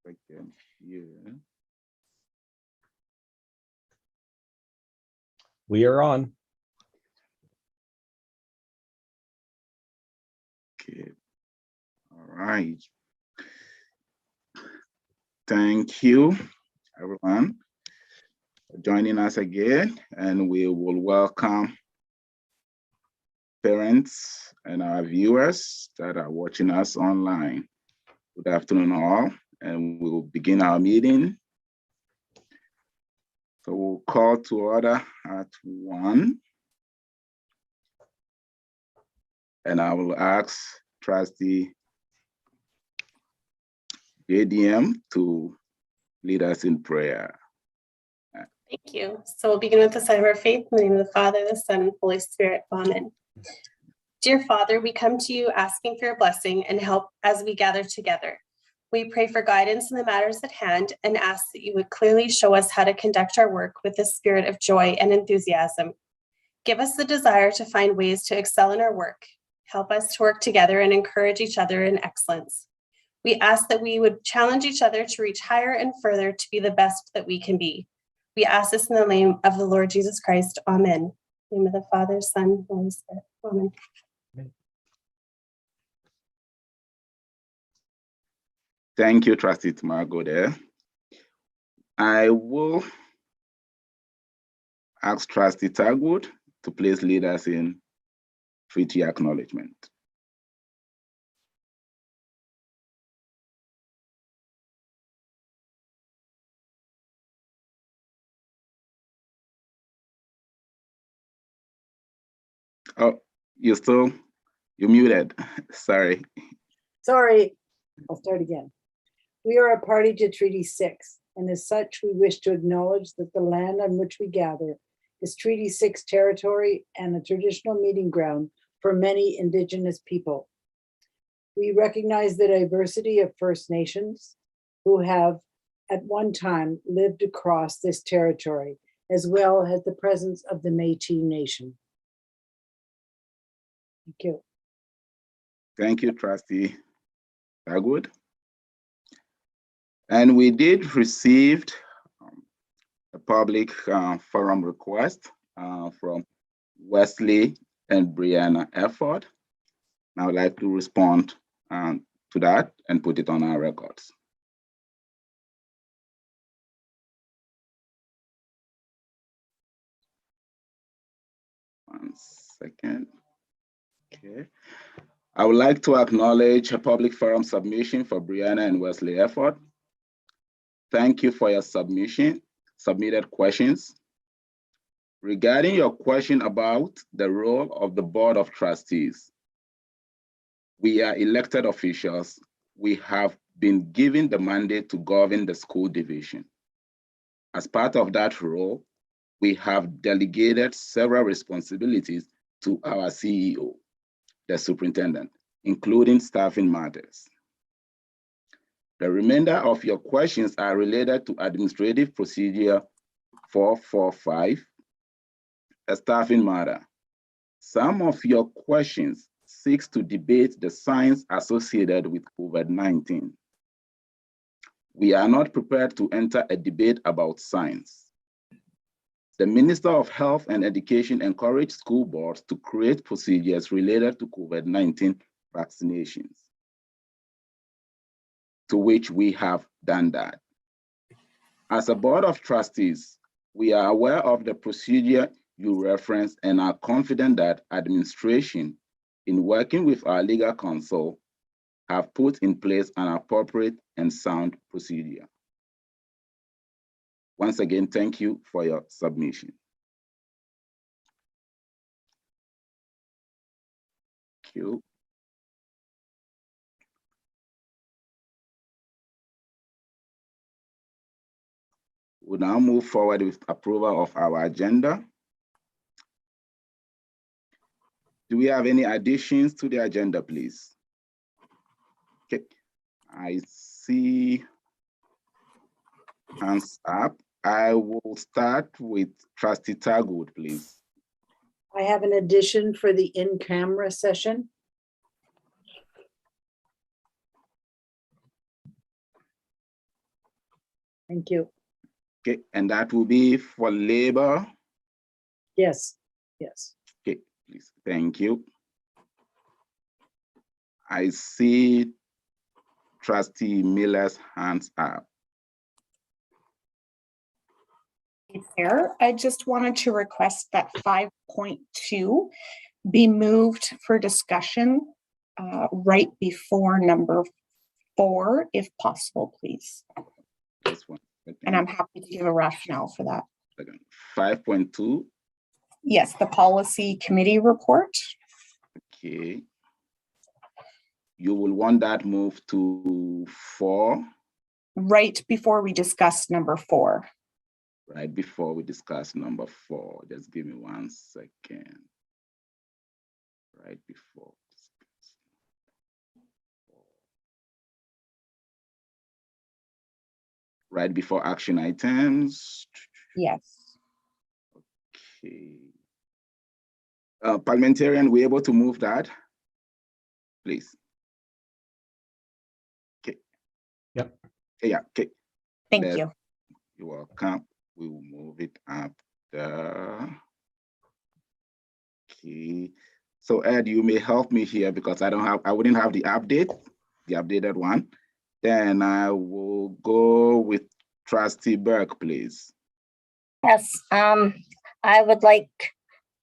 Second here. We are on. Okay. All right. Thank you, everyone, for joining us again, and we will welcome parents and our viewers that are watching us online. Good afternoon, all, and we will begin our meeting. So we'll call to order at 1, and I will ask Trustee JDM to lead us in prayer. Thank you. So we'll begin with the sign of our faith in the name of the Father, the Son, and Holy Spirit. Amen. Dear Father, we come to you asking for your blessing and help as we gather together. We pray for guidance in the matters at hand and ask that you would clearly show us how to conduct our work with a spirit of joy and enthusiasm. Give us the desire to find ways to excel in our work. Help us to work together and encourage each other in excellence. We ask that we would challenge each other to reach higher and further to be the best that we can be. We ask this in the name of the Lord Jesus Christ. Amen. In the name of the Father, Son, Holy Spirit. Amen. Thank you, Trustee Margot there. I will ask Trustee Tagwood to please lead us in treaty acknowledgement. Oh, you muted. Sorry. Sorry, I'll start again. We are a party to Treaty 6, and as such, we wish to acknowledge that the land on which we gather is Treaty 6 territory and a traditional meeting ground for many Indigenous people. We recognize the diversity of First Nations who have at one time lived across this territory, as well as the presence of the Métis Nation. Thank you. Thank you, Trustee Tagwood. And we did receive a public forum request from Wesley and Brianna Efford. I would like to respond to that and put it on our records. One second. Okay. I would like to acknowledge a public forum submission for Brianna and Wesley Efford. Thank you for your submitted questions. Regarding your question about the role of the Board of Trustees, we are elected officials. We have been given the mandate to govern the school division. As part of that role, we have delegated several responsibilities to our CEO, the superintendent, including staffing matters. The remainder of your questions are related to Administrative Procedure 445, a staffing matter. Some of your questions seek to debate the science associated with COVID-19. We are not prepared to enter a debate about science. The Minister of Health and Education encouraged school boards to create procedures related to COVID-19 vaccinations, to which we have done that. As a Board of Trustees, we are aware of the procedure you referenced and are confident that administration, in working with our legal counsel, have put in place an appropriate and sound procedure. Once again, thank you for your submission. Thank you. We'll now move forward with approval of our agenda. Do we have any additions to the agenda, please? Okay, I see hands up. I will start with Trustee Tagwood, please. I have an addition for the in-camera session. Thank you. Okay, and that will be for labor. Yes, yes. Okay, please, thank you. I see Trustee Miller's hands up. Chair, I just wanted to request that 5.2 be moved for discussion right before number 4, if possible, please. Just one second. And I'm happy to give a rationale for that. 5.2. Yes, the policy committee report. Okay. You will want that moved to 4. Right before we discuss number 4. Right before we discuss number 4. Just give me 1 second. Right before. Right before action items. Yes. Okay. Parliamentarian, we able to move that? Please. Okay. Yep. Yeah, okay. Thank Let- you. You're welcome. We will move it up there. Okay. So Ed, you may help me here because I wouldn't have the updated one. Then I will go with Trustee Burke, please. Yes, I would like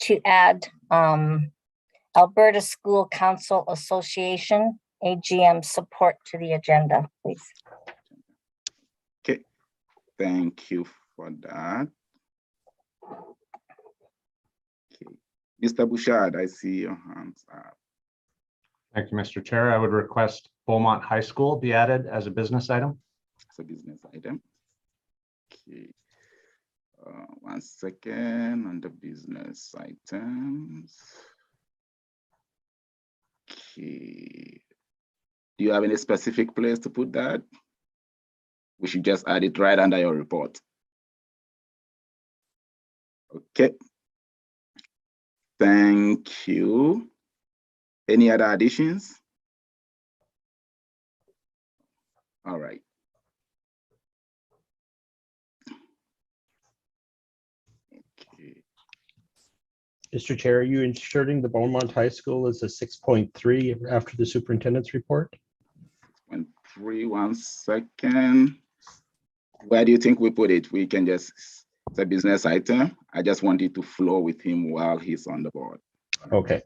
to add Alberta School Council Association, AGM support to the agenda, please. Okay, thank you for that. Okay, Mr. Bouchard, I see your hands up. Thank you, Mr. Chair. I would request Beaumont High School be added as a business item. It's a business item. Okay. 1 second on the business items. Okay. Do you have any specific place to put that? We should just add it right under your report. Okay. Thank you. Any other additions? All right. Okay. Mr. Chair, are you inserting the Beaumont High School as a 6.3 after the superintendent's report? 6.3, 1 second. Where do you think we put it? We can just, it's a business item. I just want it to flow with him while he's on the board. Okay.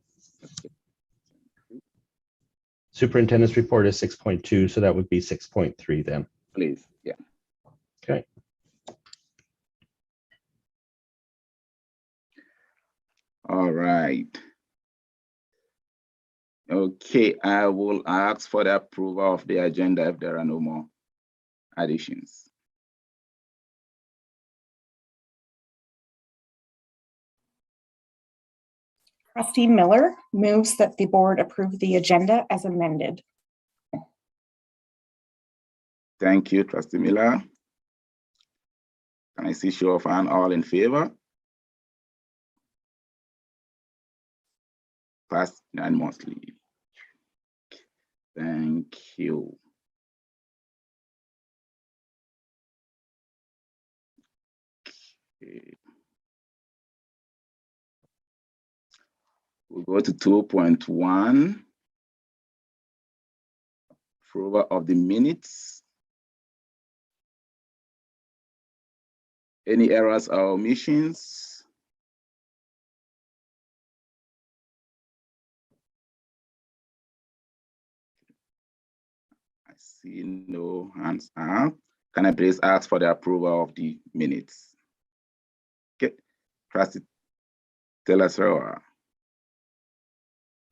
Superintendent's report is 6.2, so that would be 6.3 then. Please, yeah. Okay. All right. Okay, I will ask for the approval of the agenda if there are no more additions. Trustee Miller moves that the board approve the agenda as amended. Thank you, Trustee Miller. Can I see show of hand, all in favor? Passed unanimously. Thank you. Okay. We'll go to 2.1. Approval of the minutes. Any errors or omissions? I see no hands up. Can I please ask for the approval of the minutes? Okay, Trustee Telesroa.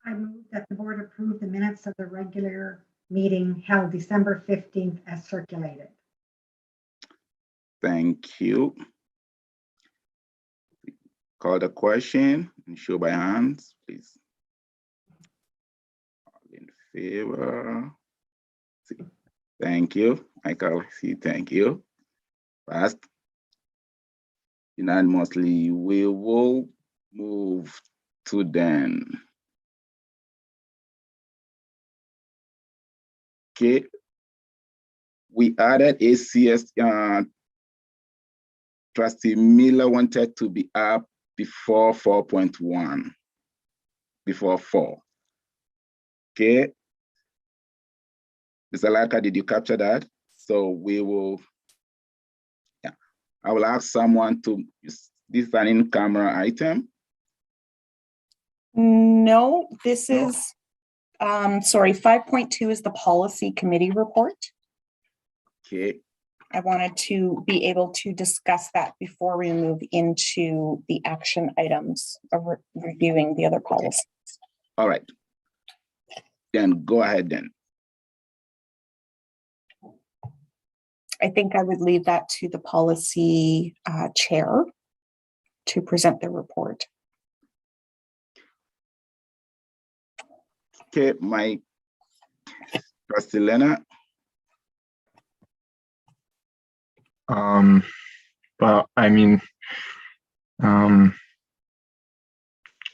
I move that the board approve the minutes of the regular meeting held December 15th as circulated. Thank you. Call the question and show by hands, please. All in favor? Thank you. Michael, see, thank you. Passed. Unanimously, we will move to then. Okay. We added ACS Trustee Miller wanted to be up before 4.1, before 4. Okay. Mr. Laka, did you capture that? So we will, yeah, I will ask someone to, this is an in-camera item. No, this No. is, sorry, 5.2 is the policy committee report. Okay, I wanted to be able to discuss that before we move into the action items of reviewing the other policies. all right. Then go ahead then. I think I would leave that to the policy chair to present the report. Okay, my Trustee Leonard. Well, I mean, yeah,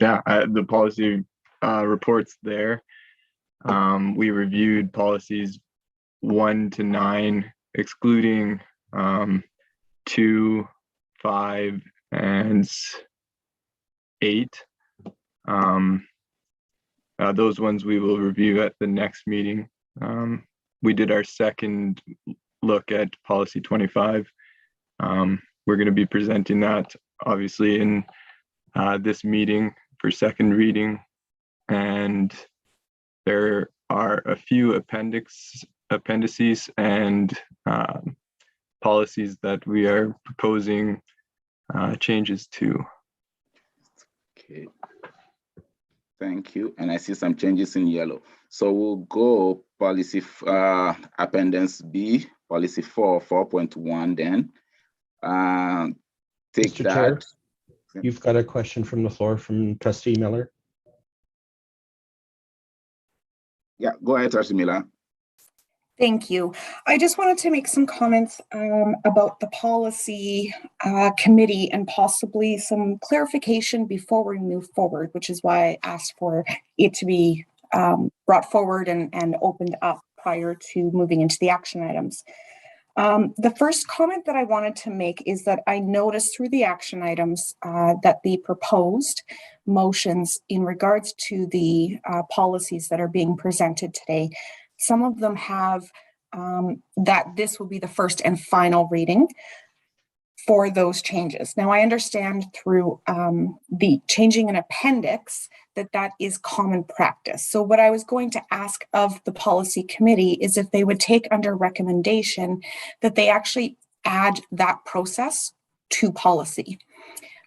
the policy reports there. We reviewed policies 1 to 9, excluding 2, 5, and 8. Those ones we will review at the next meeting. We did our second look at policy 25. We're going to be presenting that obviously in this meeting for second reading, and there are a few appendices and policies that we are proposing changes to. Okay. Thank you. And I see some changes in yellow. So we'll go policy appendix B, policy 4.1 then. Take Mr. that. Chair, you've got a question from the floor from Trustee Miller. Yeah, go ahead, Trustee Miller. Thank you. I just wanted to make some comments about the policy committee and possibly some clarification before we move forward, which is why I asked for it to be brought forward and opened up prior to moving into the action items. The first comment that I wanted to make is that I noticed through the action items that the proposed motions in regards to the policies that are being presented today, some of them have that this will be the first and final reading for those changes. Now, I understand through the changing an appendix that is common practice. So what I was going to ask of the policy committee is if they would take under recommendation that they actually add that process to policy,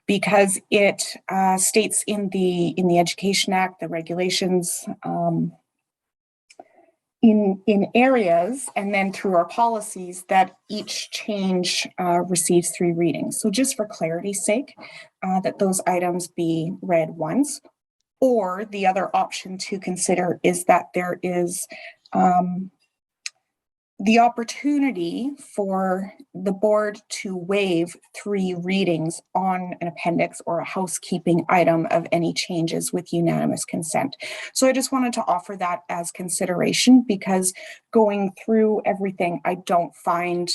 because it states in the Education Act, the regulations, in areas, and then through our policies, that each change receives 3 readings. So just for clarity's sake, that those items be read once, or the other option to consider is that there is the opportunity for the board to waive 3 readings on an appendix or a housekeeping item of any changes with unanimous consent. So I just wanted to offer that as consideration, because going through everything, I don't find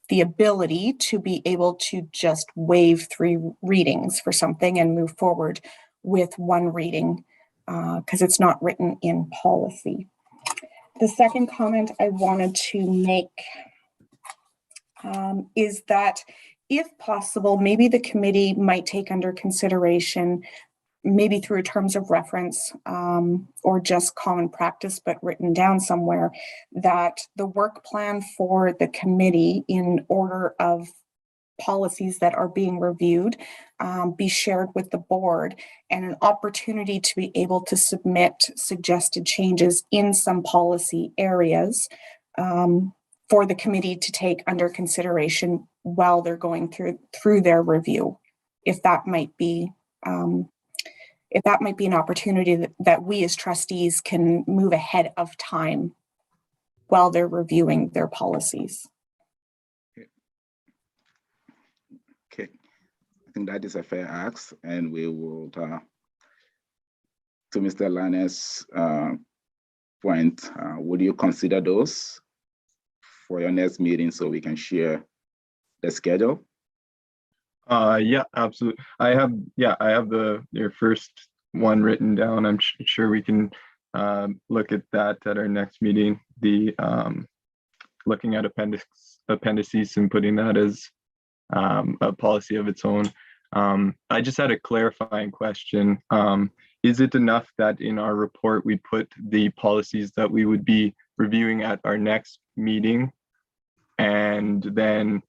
the ability to be able to just waive 3 readings for something and move forward with 1 reading, because it's not written in policy. The second comment I wanted to make is that if possible, maybe the committee might take under consideration, maybe through terms of reference or just common practice, but written down somewhere, that the work plan for the committee in order of policies that are being reviewed be shared with the board, and an opportunity to be able to submit suggested changes in some policy areas for the committee to take under consideration while they're going through their review. If that might be an opportunity that we as trustees can move ahead of time while they're reviewing their policies. Okay, I think that is a fair ask, and we will, to Mr. Lanner's point, would you consider those for your next meeting so we can share the schedule? Yeah, absolutely. I have your first one written down. I'm sure we can look at that at our next meeting. The looking at appendices and putting that as a policy of its own. I just had a clarifying question. Is it enough that in our report we put the policies that we would be reviewing at our next meeting, and then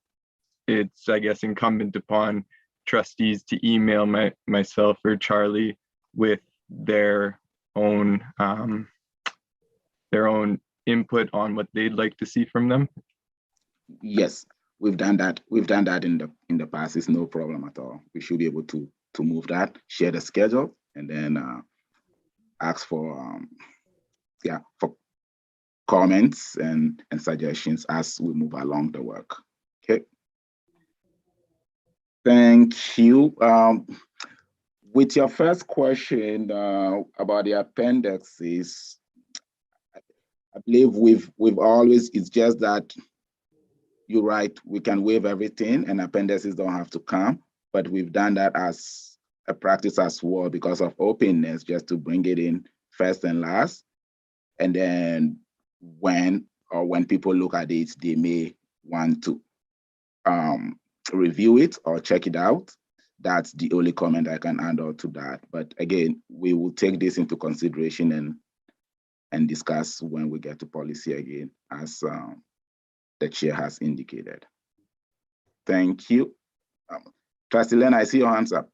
it's, I guess, incumbent upon trustees to email myself or Charlie with their own input on what they'd like to see from them? Yes, we've done that. We've done that in the past. It's no problem at all. We should be able to move that, share the schedule, and then ask for for comments and suggestions as we move along the work. Okay. Thank you. With your first question about the appendixes, I believe we've always, it's just that you're right, we can waive everything and appendices don't have to come, but we've done that as a practice as well because of openness, just to bring it in first and last. And then when people look at it, they may want to review it or check it out. That's the only comment I can add on to that. But again, we will take this into consideration and discuss when we get to policy again, as the chair has indicated. Thank you. Trustee Len, I see your hands up.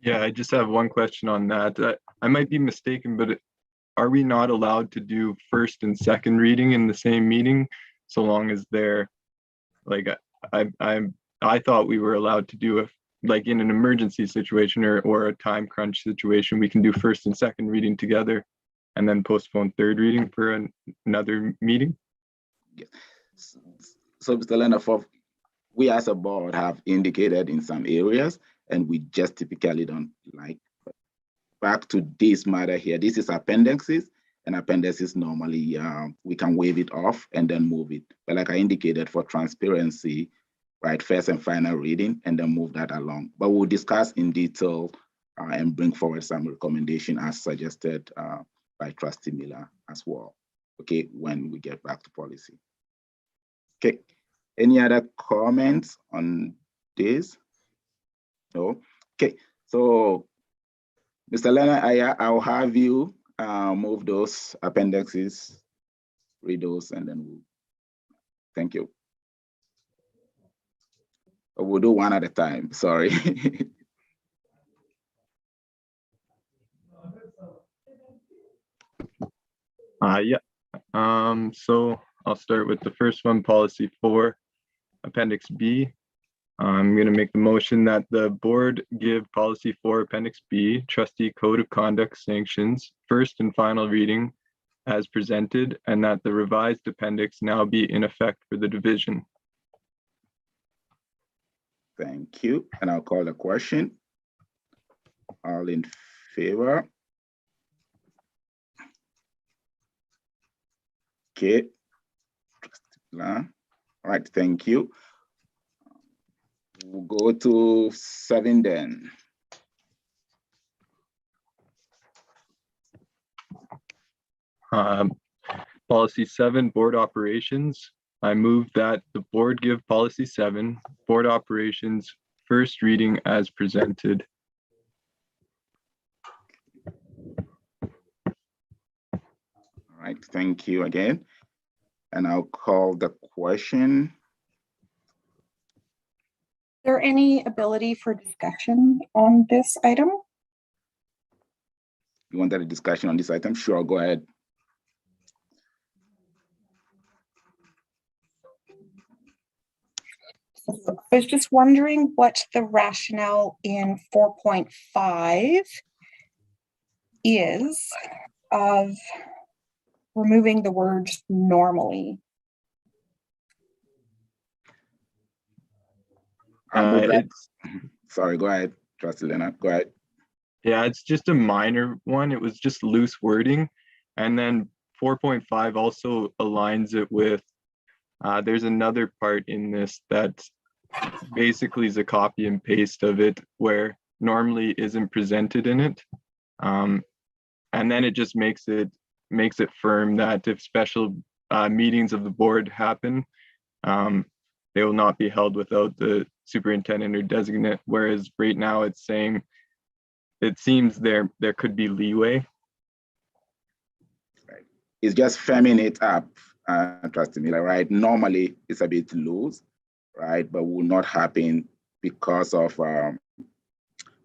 Yeah, I just have one question on that. I might be mistaken, but are we not allowed to do first and second reading in the same meeting, so long as they're like, I thought we were allowed to do like in an emergency situation or a time crunch situation, we can do first and second reading together and then postpone third reading for another meeting? Yes. So Mr. Lenderfoff, we as a board have indicated in some areas, and we just typically don't like. Back to this matter here, this is appendices, and appendices normally we can waive it off and then move it. But like I indicated, for transparency, right, first and final reading, and then move that along. But we'll discuss in detail and bring forward some recommendation as suggested by Trustee Miller as well, okay, when we get back to policy. Okay, any other comments on this? No, okay, so Mr. Leonard, I'll have you move those appendices, read those, and then we'll, thank you. We'll do one at a time, sorry. So I'll start with the first one, policy 4, appendix B. I'm going to make the motion that the board give policy 4, appendix B, trustee code of conduct sanctions, first and final reading as presented, and that the revised appendix now be in effect for the division. Thank you, and I'll call the question. All in favor? Okay. All right, thank you. We'll go to 7 then. Policy 7, board operations. I move that the board give policy 7, board operations, first reading as presented. All right, thank you again. And I'll call the question. Is there any ability for discussion on this item? You wanted a discussion on this item? Sure, go ahead. I was just wondering what the rationale in 4.5 is of removing the word normally. Sorry, go ahead, Trustee Leonard, go ahead. Yeah, it's just a minor one. It was just loose wording. And then 4.5 also aligns it with, there's another part in this that basically is a copy and paste of it where normally isn't presented in it. And then it just makes it firm that if special meetings of the board happen, they will not be held without the superintendent or designate. Whereas right now it's saying, it seems there could be leeway. It's just firming it up, Trustee Miller, right? Normally it's a bit loose, right? But will not happen because of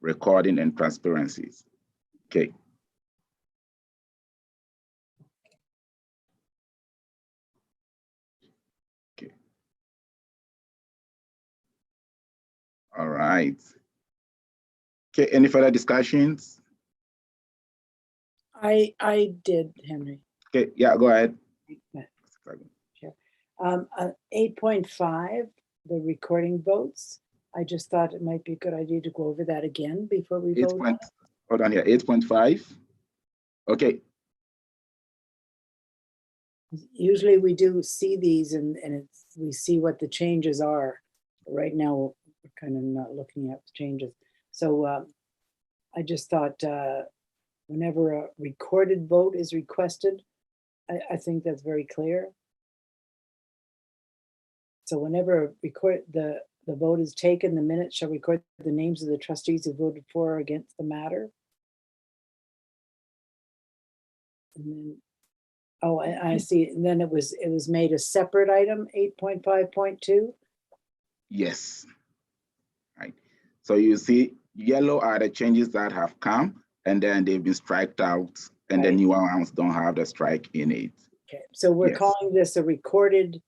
recording and transparencies. Okay. Okay. All right. Okay, any further discussions? I did, Henry. Okay, yeah, go ahead. 8.5, the recording votes. I just thought it might be a good idea to go over that again before we vote. Hold on here, 8.5. Okay, Usually we do see these and we see what the changes are. Right now, we're kind of not looking at the changes. So I just thought whenever a recorded vote is requested, I think that's very clear. So whenever the vote is taken, the minutes shall record the names of the trustees who voted for or against the matter. And then, oh, I see. And then it was made a separate item, 8.5.2. yes. Right. So you see, yellow are the changes that have come, and then they've been striked out, and the Right. newer ones don't have the strike in it. Okay, so we're Yes. calling this a recording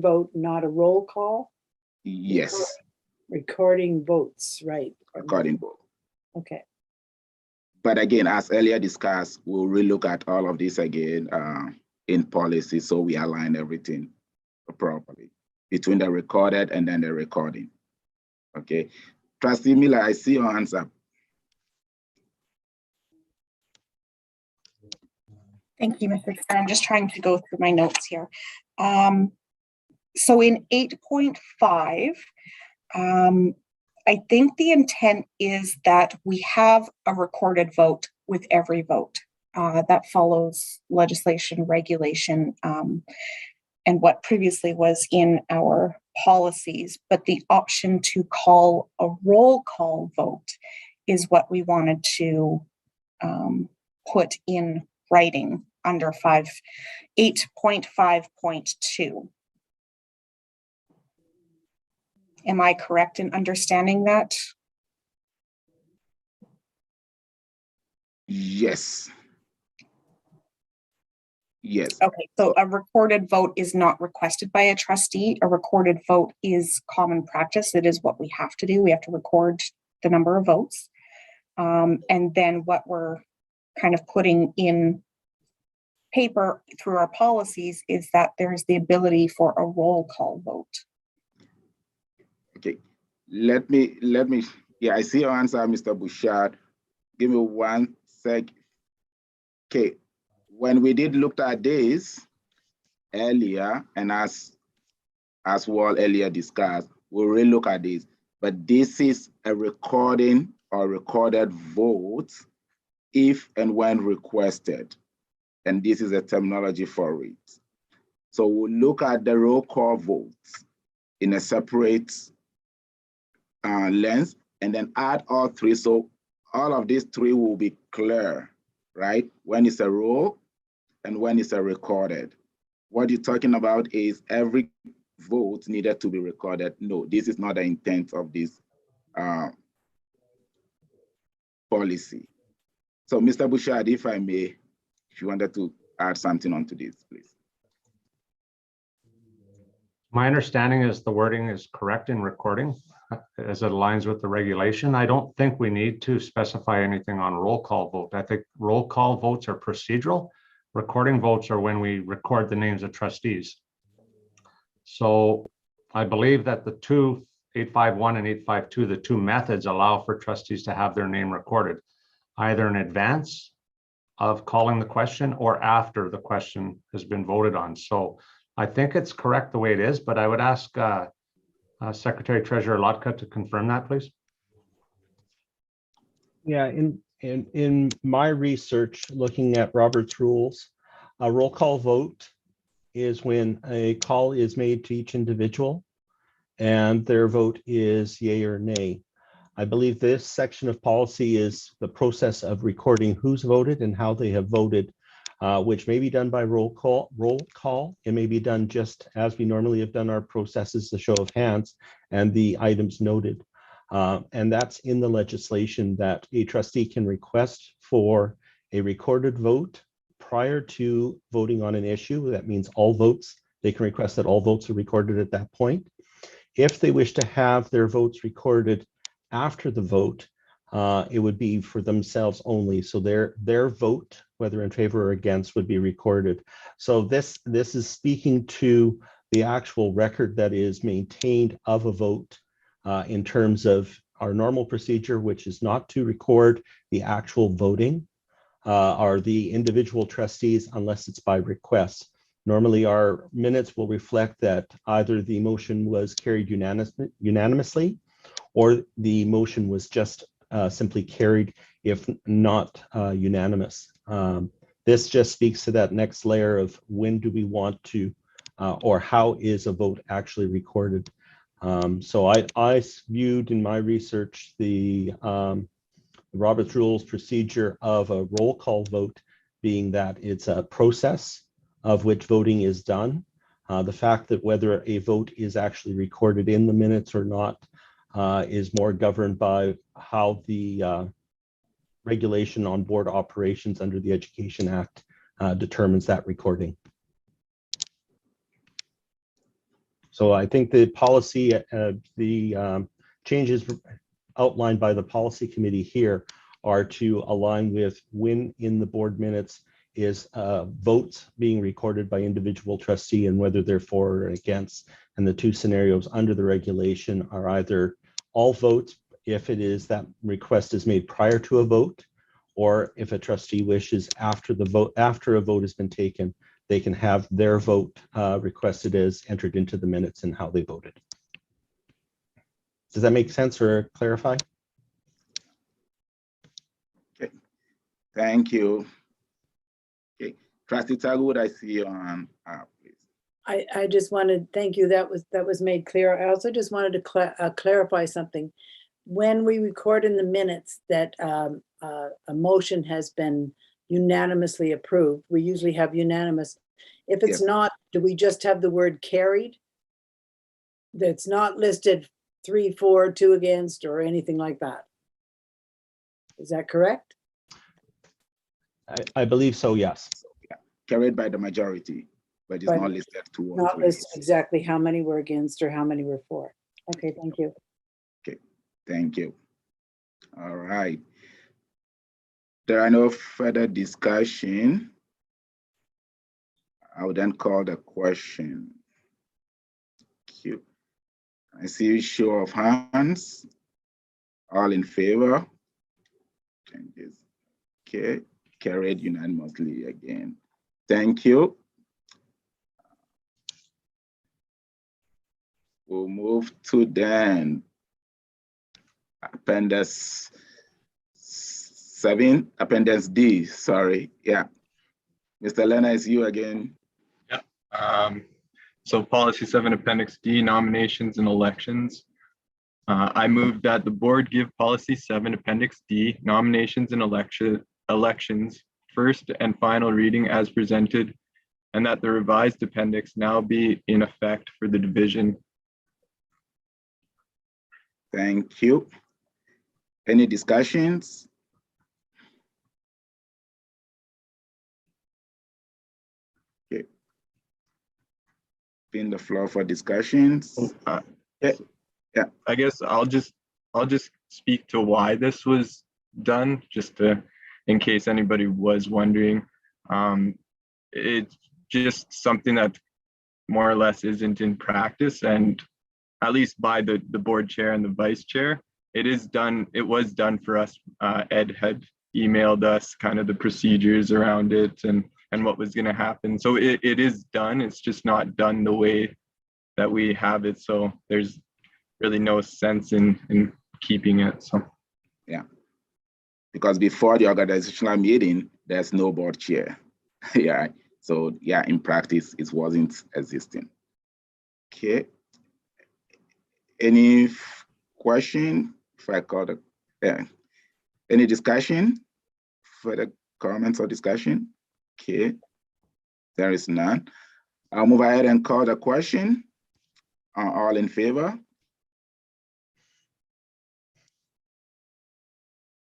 vote, not a roll call? Yes, Recording votes, right? according to. Okay, But again, as earlier discussed, we'll relook at all of this again in policy, so we align everything properly between the recorded and then the recording. Okay, Trustee Miller, I see your hands up. Thank you, Mr. Chair. I'm just trying to go through my notes here. So in 8.5, I think the intent is that we have a recorded vote with every vote. That follows legislation, regulation, and what previously was in our policies. But the option to call a roll call vote is what we wanted to put in writing under 8.5.2. Am I correct in understanding that? Yes. Yes. Okay, so a recorded vote is not requested by a trustee. A recorded vote is common practice. It is what we have to do. We have to record the number of votes. And then what we're kind of putting in paper through our policies is that there's the ability for a roll call vote. Okay, let me, yeah, I see your answer, Mr. Bouchard. Give me 1 sec. Okay, when we did look at this earlier, and as well earlier discussed, we'll relook at this, but this is a recording or recorded vote if and when requested. And this is a terminology for it. So we'll look at the roll call votes in a separate lens and then add all three. So all of these three will be clear, right? When it's a roll and when it's a recorded. What you're talking about is every vote needed to be recorded. No, this is not the intent of this policy. So Mr. Bouchard, if I may, if you wanted to add something onto this, please. My understanding is the wording is correct in recording as it aligns with the regulation. I don't think we need to specify anything on roll call vote. I think roll call votes are procedural. Recording votes are when we record the names of trustees. So I believe that the two 851 and 852, the two methods allow for trustees to have their name recorded, either in advance of calling the question or after the question has been voted on. So I think it's correct the way it is, but I would ask Secretary Treasurer Lotka to confirm that, please. Yeah, in my research, looking at Robert's rules, a roll call vote is when a call is made to each individual and their vote is yay or nay. I believe this section of policy is the process of recording who's voted and how they have voted, which may be done by roll call. It may be done just as we normally have done our processes, the show of hands and the items noted. And that's in the legislation that a trustee can request for a recorded vote prior to voting on an issue. That means all votes. They can request that all votes are recorded at that point. If they wish to have their votes recorded after the vote, it would be for themselves only. So their vote, whether in favor or against, would be recorded. So this is speaking to the actual record that is maintained of a vote in terms of our normal procedure, which is not to record the actual voting or the individual trustees unless it's by request. Normally, our minutes will reflect that either the motion was carried unanimously or the motion was just simply carried, if not unanimous. This just speaks to that next layer of when do we want to, or how is a vote actually recorded. So I viewed in my research the Robert's Rules procedure of a roll call vote being that it's a process of which voting is done. The fact that whether a vote is actually recorded in the minutes or not is more governed by how the regulation on board operations under the Education Act determines that recording. So I think the policy, the changes outlined by the policy committee here are to align with when in the board minutes is votes being recorded by individual trustee and whether they're for or against. And the two scenarios under the regulation are either all votes if it is that request is made prior to a vote, or if a trustee wishes after the vote, after a vote has been taken, they can have their vote requested as entered into the minutes and how they voted. Does that make sense or clarify? Okay, thank you. Okay, Trustee Tagwood, I see you on, please. I just wanted, thank you, that was made clear. I also just wanted to clarify something. When we record in the minutes that a motion has been unanimously approved, we usually have unanimous. If it's not, do we just have the word carried? That's not listed 3, 4, 2 against or anything like that. Is that correct? I believe so, yes. Yeah, carried by the majority, but it's But not listed to Not listed exactly how many were against or how many were for. Okay, thank you. Okay, thank you. All right. There are no further discussion. I will then call the question. Q. I see a show of hands. All in favor? Changes. Okay, carried unanimously again. Thank you. We'll move to then Appendix 7, Appendix D, sorry. Yeah. Mr. Lena, it's you again. Yeah. So Policy 7, Appendix D, nominations and elections. I move that the board give Policy 7, Appendix D, nominations and elections, first and final reading as presented, and that the revised appendix now be in effect for the division. Thank you. Any discussions? Okay. Open the floor for discussions. Yeah. I guess I'll just speak to why this was done, just to, in case anybody was wondering. It's just something that more or less isn't in practice, and at least by the board chair and the vice chair, it was done for us. Ed had emailed us kind of the procedures around it and what was going to happen. So it is done. It's just not done the way that we have it. So there's really no sense in keeping it. So Because before the organizational meeting, there's no board chair. Yeah. So yeah, in practice, it wasn't existing. Okay. Any question? If I call the, yeah. Any discussion? Further comments or discussion? Okay. There is none. I'll move ahead and call the question. Are all in favor?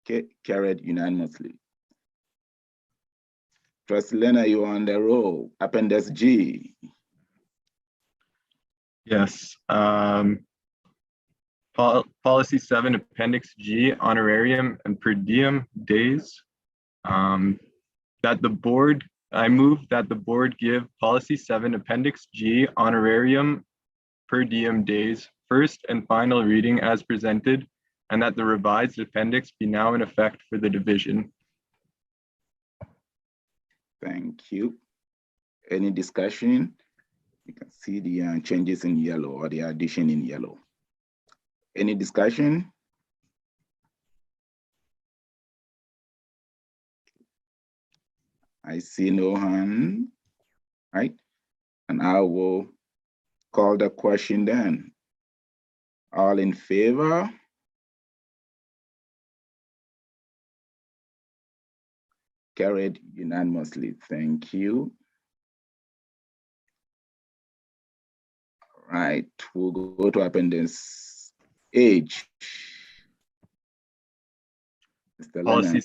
Okay, carried unanimously. Trustee Lena, you're on the roll. Appendix G. yes, policy 7, Appendix G, honorarium and per diem days. That the board, I move that the board give policy 7, Appendix G, honorarium per diem days, first and final reading as presented, and that the revised appendix be now in effect for the division. Thank you. Any discussion? You can see the changes in yellow or the addition in yellow. Any discussion? I see no hand, right? And I will call the question then. All in favor? Carried unanimously. Thank you. All right, we'll go to Appendix H. Mr. Leonard.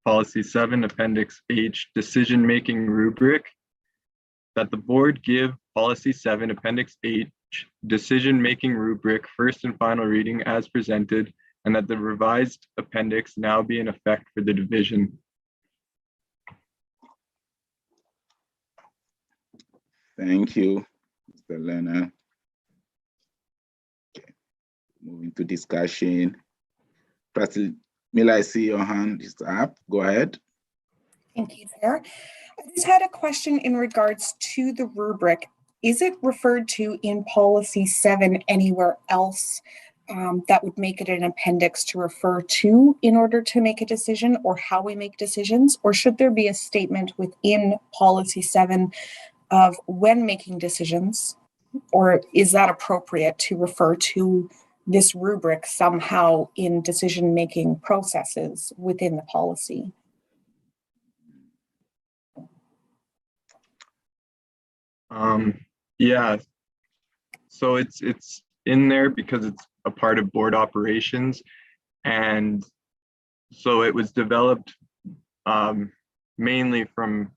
Policy 7, Appendix H, decision-making rubric. That the board give policy 7, Appendix H, decision-making rubric, first and final reading as presented, and that the revised appendix now be in effect for the division. Thank you, Mr. Leonard. Okay. Moving to discussion. Trustee Miller, I see your hand is up. Go ahead. Thank you, Chair. I just had a question in regards to the rubric. Is it referred to in policy 7 anywhere else that would make it an appendix to refer to in order to make a decision, or how we make decisions? Or should there be a statement within policy 7 of when making decisions? Or is that appropriate to refer to this rubric somehow in decision-making processes within the policy? Yeah, so it's in there because it's a part of board operations, and so it was developed mainly from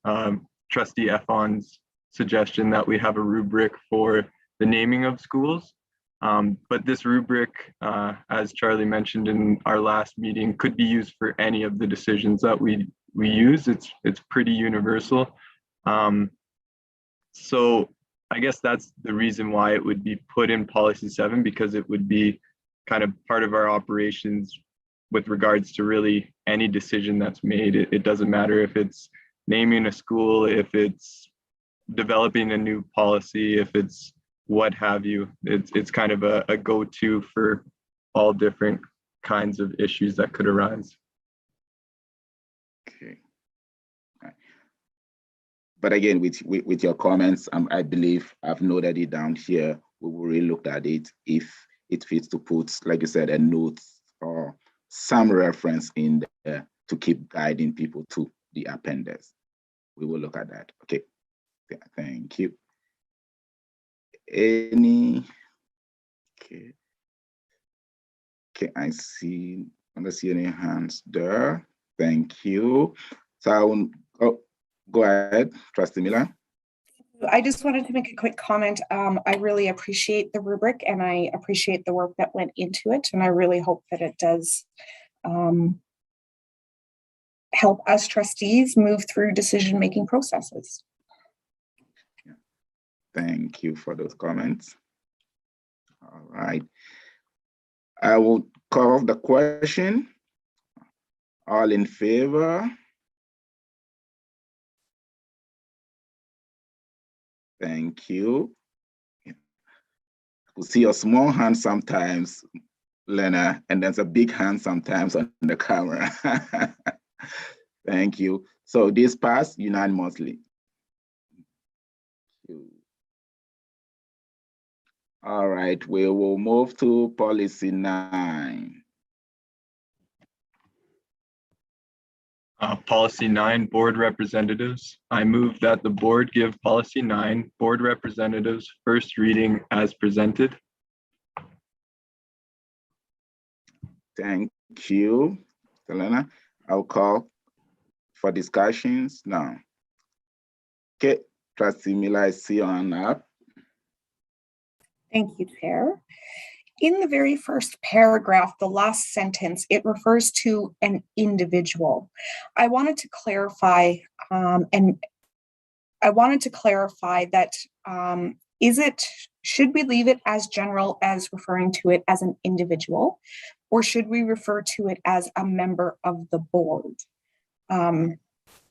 Trustee Effon's suggestion that we have a rubric for the naming of schools. But this rubric, as Charlie mentioned in our last meeting, could be used for any of the decisions that we use. It's pretty universal. So I guess that's the reason why it would be put in policy 7, because it would be kind of part of our operations with regards to really any decision that's made. It doesn't matter if it's naming a school, if it's developing a new policy, if it's what have you. It's kind of a go-to for all different kinds of issues that could arise. Okay. But again, with your comments, I believe I've noted it down here. We will re-look at it if it fits to put, like you said, a note or some reference in there to keep guiding people to the appendix. We will look at that. Okay. Yeah, thank you. Any? Okay. Okay, I don't see any hands there. Thank you. So I will, go ahead, Trustee Miller. I just wanted to make a quick comment. I really appreciate the rubric and I appreciate the work that went into it. And I really hope that it does help us trustees move through decision-making processes. Yeah. Thank you for those comments. All right. I will call the question. All in favor? Thank you. We see a small hand sometimes, Lena, and there's a big hand sometimes on the camera. Thank you. So this passed unanimously. All right, we will move to policy 9. Policy 9, board representatives. I move that the board give policy 9, board representatives, first reading as presented. Thank you, Selena. I'll call for discussions now. Okay, Trustee Miller, I see you on up. Thank you, Chair. In the very first paragraph, the last sentence, it refers to an individual. I wanted to clarify, that should we leave it as general as referring to it as an individual, or should we refer to it as a member of the board?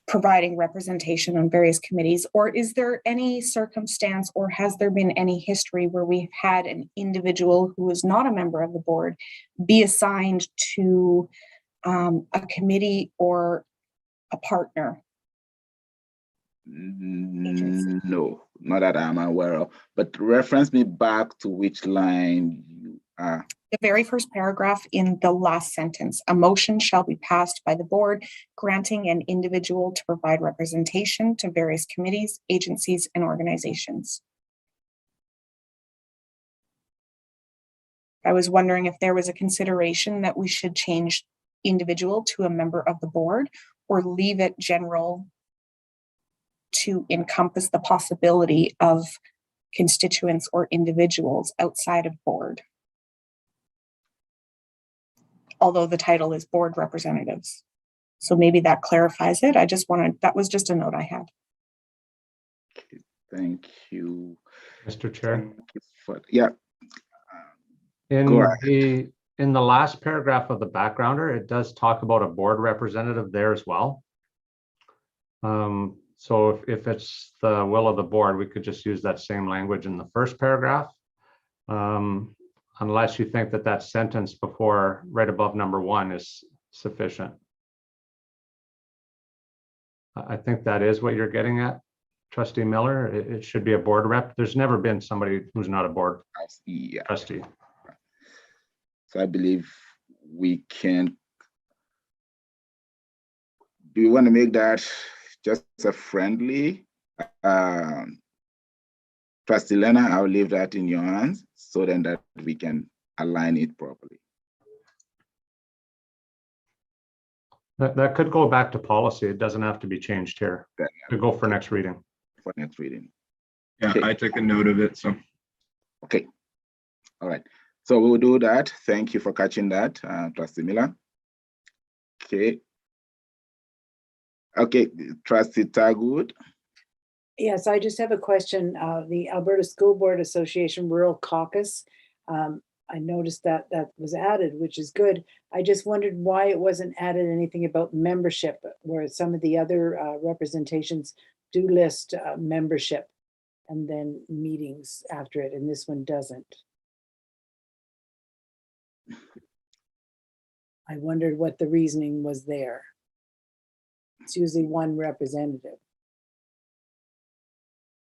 Providing representation on various committees, or is there any circumstance or has there been any history where we've had an individual who is not a member of the board be assigned to a committee or a partner? No, not that I'm aware of, but reference me back to which line you are. The very first paragraph in the last sentence, a motion shall be passed by the board granting an individual to provide representation to various committees, agencies, and organizations. I was wondering if there was a consideration that we should change individual to a member of the board or leave it general to encompass the possibility of constituents or individuals outside of board. Although the title is board representatives. So maybe that clarifies it. That was just a note I had. Thank you. Mr. Chair. Thank you for, yeah. In Go ahead. in the last paragraph of the backgrounder, it does talk about a board representative there as well. So if it's the will of the board, we could just use that same language in the first paragraph. Unless you think that that sentence before, right above number 1 is sufficient. I think that is what you're getting at, Trustee Miller. It should be a board rep. There's never been somebody who's not a board trustee. So I believe we can. Do you want to make that just a friendly? Trustee Lena, I'll leave that in your hands so then that we can align it properly. That could go back to policy. It doesn't have to be changed here. To go for next reading. For next reading. Yeah, Okay. I took a note of it, so. Okay. All right. So we'll do that. Thank you for catching that, Trustee Miller. Okay. Okay, Trustee Tagwood. Yes, I just have a question. The Alberta School Board Association Rural Caucus, I noticed that was added, which is good. I just wondered why it wasn't added anything about membership, where some of the other representations do list membership and then meetings after it, and this one doesn't. I wondered what the reasoning was there. It's usually one representative,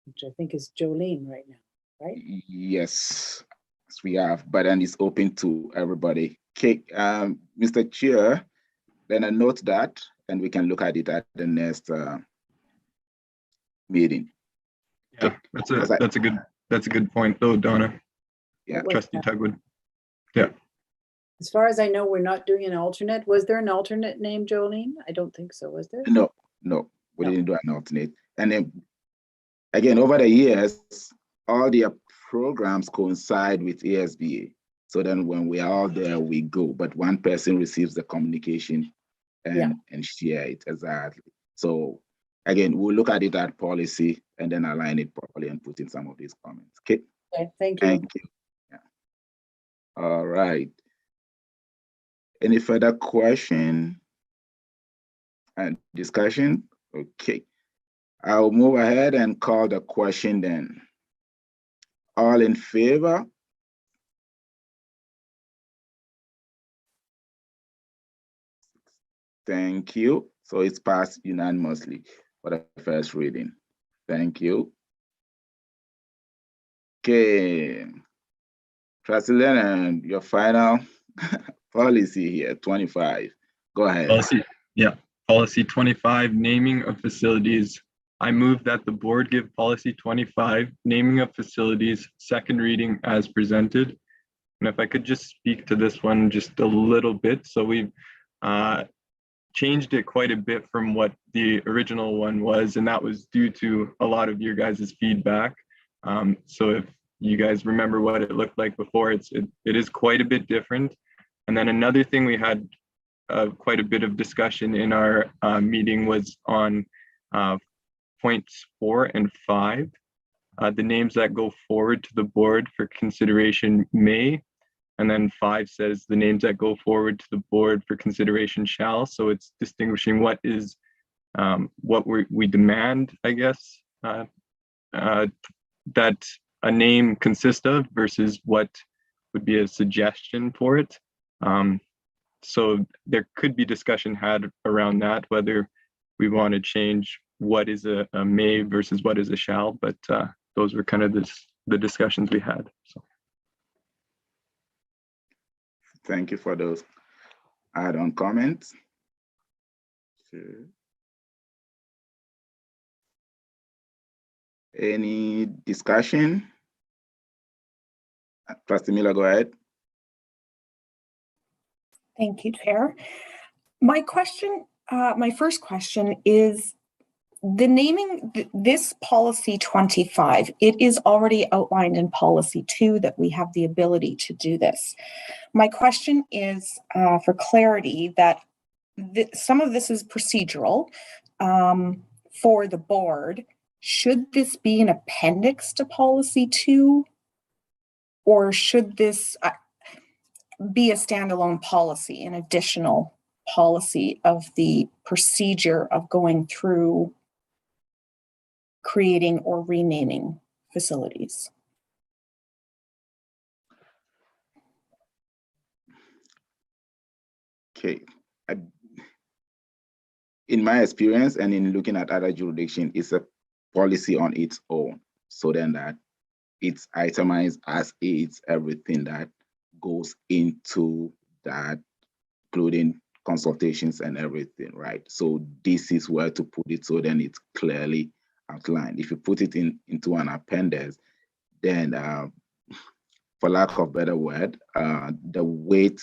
which I think is Jolene right now, right? Yes, we have, but then it's open to everybody. Okay, Mr. Chair, then I note that, and we can look at it at the next meeting. Yeah, that's a good point though, Donna. Yeah, Trustee Tugwood. Yeah. As far as I know, we're not doing an alternate. Was there an alternate named Jolene? I don't think so, was there? No, we didn't do an alternate. And then again, over the years, all the programs coincide with ASBA. So then when we are all there, we go, but one person receives the communication and share it exactly. So again, we'll look at it at policy and then align it properly and put in some of these comments. Okay. Okay, thank you. Thank you. Yeah. All right. Any further question and discussion? Okay. I'll move ahead and call the question then. All in favor Thank you. So it's passed unanimously for the first reading. Thank you. Okay. Trustee Leonard, your final policy here, 25. Go ahead. Policy 25, naming of facilities. I move that the board give policy 25, naming of facilities, second reading as presented. And if I could just speak to this one just a little bit. So we've changed it quite a bit from what the original one was, and that was due to a lot of your guys' feedback. So if you guys remember what it looked like before, it is quite a bit different. And then another thing we had quite a bit of discussion in our meeting was on points 4 and 5. The names that go forward to the board for consideration may, and then 5 says the names that go forward to the board for consideration shall. So it's distinguishing what is what we demand, I guess, that a name consists of versus what would be a suggestion for it. So there could be discussion had around that, whether we want to change what is a may versus what is a shall, but those were kind of the discussions we had. So. Thank you for those add-on comments. Sure. Any discussion? Trustee Miller, go ahead. Thank you, Chair. My question, my first question is the naming, this policy 25, it is already outlined in policy 2 that we have the ability to do this. My question is for clarity that some of this is procedural for the board. Should this be an appendix to policy 2? Or should this be a standalone policy, an additional policy of the procedure of going through creating or renaming facilities? Okay. In my experience and in looking at other jurisdictions, it's a policy on its own. So then that it's itemized as it's everything that goes into that, including consultations and everything, right? So this is where to put it, so then it's clearly outlined. If you put it into an appendix, then for lack of a better word, the weight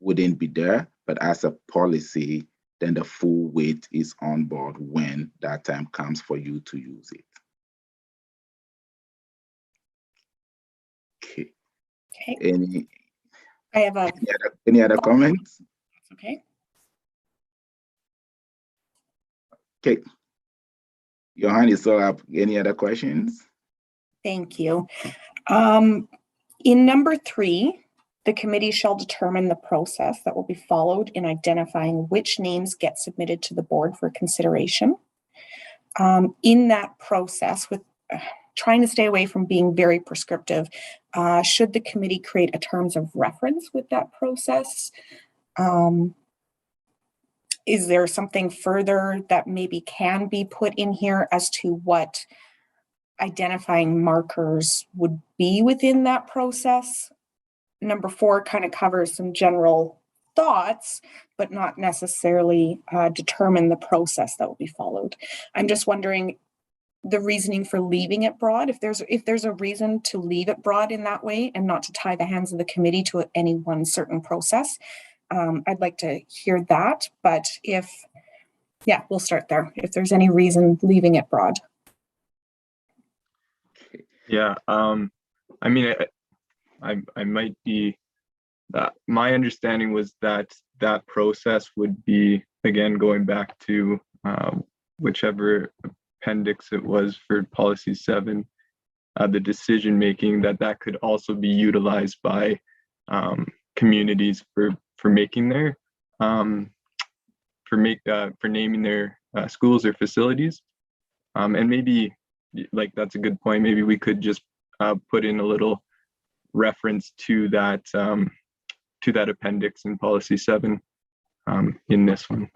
wouldn't be there, but as a policy, then the full weight is on board when that time comes for you to use it. Okay. Okay. I have any other comments? Okay. Okay. Your hand is still up. Any other questions? Thank you. In number 3, the committee shall determine the process that will be followed in identifying which names get submitted to the board for consideration. In that process, with trying to stay away from being very prescriptive, should the committee create a terms of reference with that process? Is there something further that maybe can be put in here as to what identifying markers would be within that process? Number 4 kind of covers some general thoughts, but not necessarily determine the process that will be followed. I'm just wondering the reasoning for leaving it broad, if there's a reason to leave it broad in that way and not to tie the hands of the committee to any one certain process. I'd like to hear that, but we'll start there. If there's any reason leaving it broad. Yeah, I mean, I might be, my understanding was that that process would be, again, going back to whichever appendix it was for policy 7, the decision making, that could also be utilized by communities for making their for naming their schools or facilities, and maybe, like, that's a good point. Maybe we could just put in a little reference to that appendix in policy 7, in this one.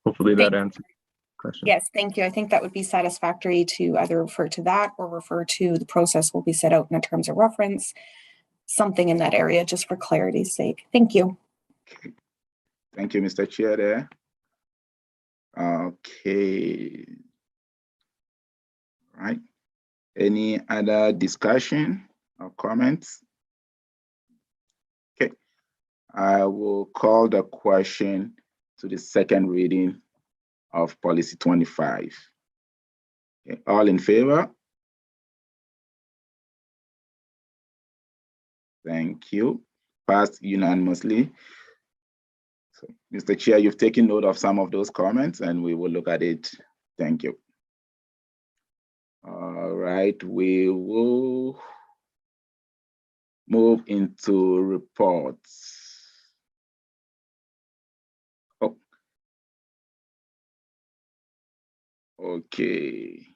Hopefully that Thank- answers the question. Yes, thank you. I think that would be satisfactory to either refer to that or refer to the process will be set out in the terms of reference, something in that area, just for clarity's sake. Thank you. Okay. Thank you, Mr. Chair there. Okay. Right. Any other discussion or comments? Okay. I will call the question to the second reading of policy 25. Okay. All in favor? Thank you. Passed unanimously. So, Mr. Chair, you've taken note of some of those comments and we will look at it. Thank you. All right, we will move into reports. Oh. Okay.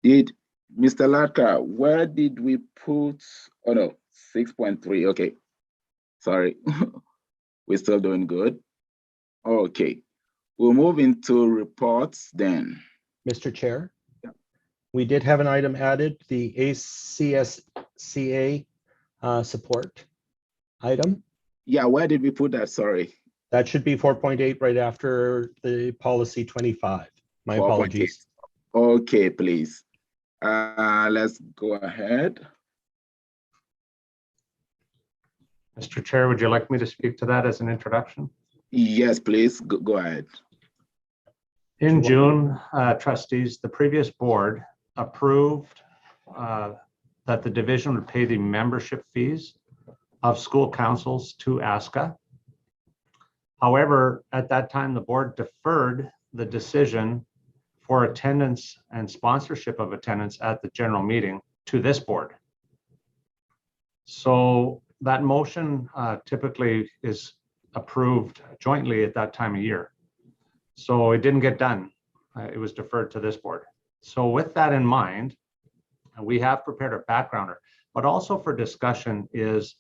Did Mr. Latka, where did we put, oh no, 6.3, okay. Sorry, we're still doing good. Okay, we'll move into reports then. Mr. Chair, we did have an item added, the ACSCA support item. Yeah, where did we put that? Sorry. That should be 4.8 right after the policy 25. My 4.8. apologies. Okay, please. Let's go ahead. Mr. Chair, would you like me to speak to that as an introduction? Yes, please, go ahead. In June, trustees, the previous board approved that the division would pay the membership fees of school councils to ASCA. However, at that time, the board deferred the decision for attendance and sponsorship of attendance at the general meeting to this board. So that motion typically is approved jointly at that time of year. So it didn't get done. It was deferred to this board. So with that in mind, we have prepared a backgrounder, but also for discussion is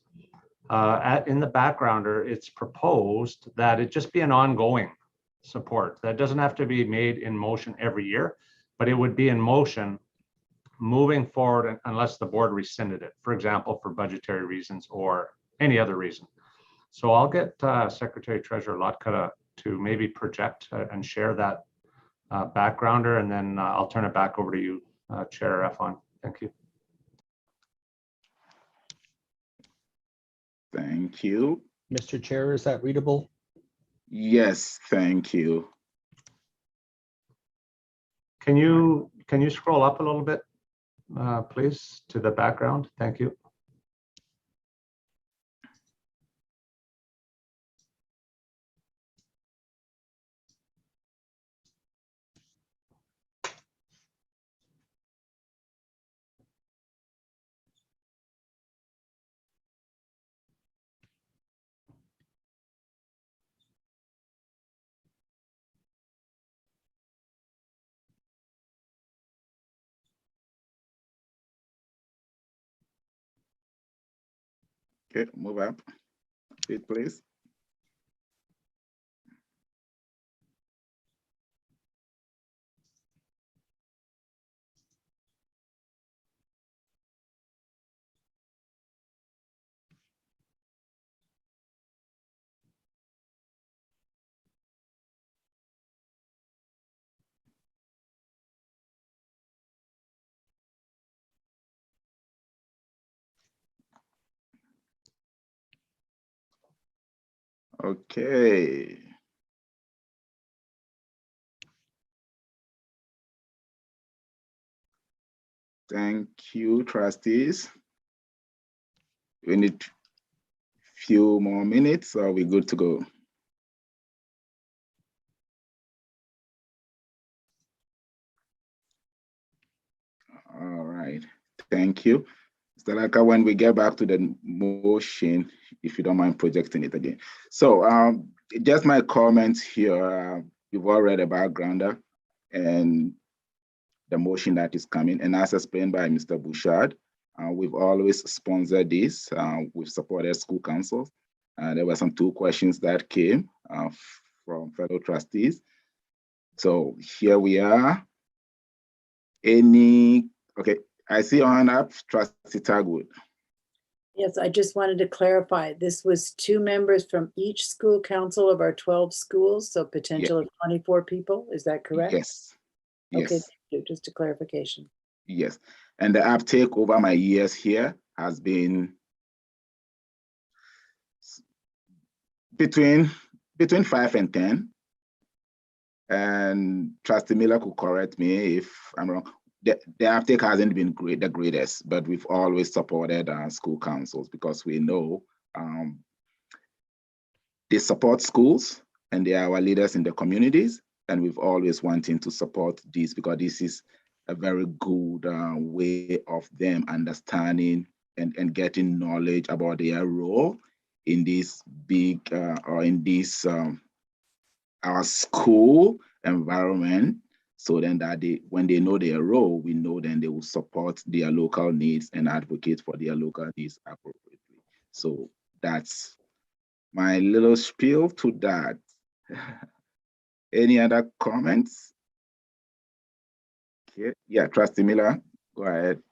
in the backgrounder, it's proposed that it just be an ongoing support. That doesn't have to be made in motion every year, but it would be in motion moving forward unless the board rescinded it, for example, for budgetary reasons or any other reason. So I'll get Secretary Treasurer Latka to maybe project and share that backgrounder, and then I'll turn it back over to you, Chair Efon. Thank you. Thank you. Mr. Chair, is that readable? Yes, thank you. Can you scroll up a little bit, please, to the background? Thank you. Okay, move up. Wait, please. Okay. Thank you, trustees. We need few more minutes, or are we good to go? All right, thank you. Mr. Latka, when we get back to the motion, if you don't mind projecting it again. So just my comments here, you've all read the backgrounder and the motion that is coming, and as explained by Mr. Bouchard, We've always sponsored this. We've supported school councils. There were some 2 questions that came from fellow trustees. So here we are. Okay, I see your hand up, Trustee Tagwood. Yes, I just wanted to clarify. This was 2 members from each school council of our 12 schools, so potential of 24 people. Is that correct? Yes. Yes. Okay, thank you. Just a clarification. Yes. And the uptake over my years here has been between 5 and 10. And Trustee Miller could correct me if I'm wrong. The uptake hasn't been the greatest, but we've always supported school councils because we know they support schools and they are our leaders in the communities. And we've always wanted to support this because this is a very good way of them understanding and getting knowledge about their role in this big or in this our school environment. So then that when they know their role, we know then they will support their local needs and advocate for their local needs appropriately. So that's my little spiel to that. Any other comments? Okay. Yeah, Trustee Miller, go ahead.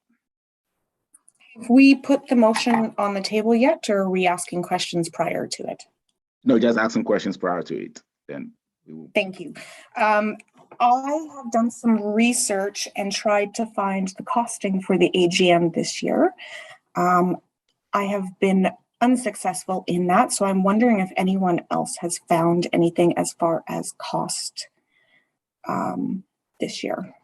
Have we put the motion on the table yet, or are we asking questions prior to it? No, just asking questions prior to it. Then we will. Thank you. I have done some research and tried to find the costing for the AGM this year. I have been unsuccessful in that, so I'm wondering if anyone else has found anything as far as cost this year.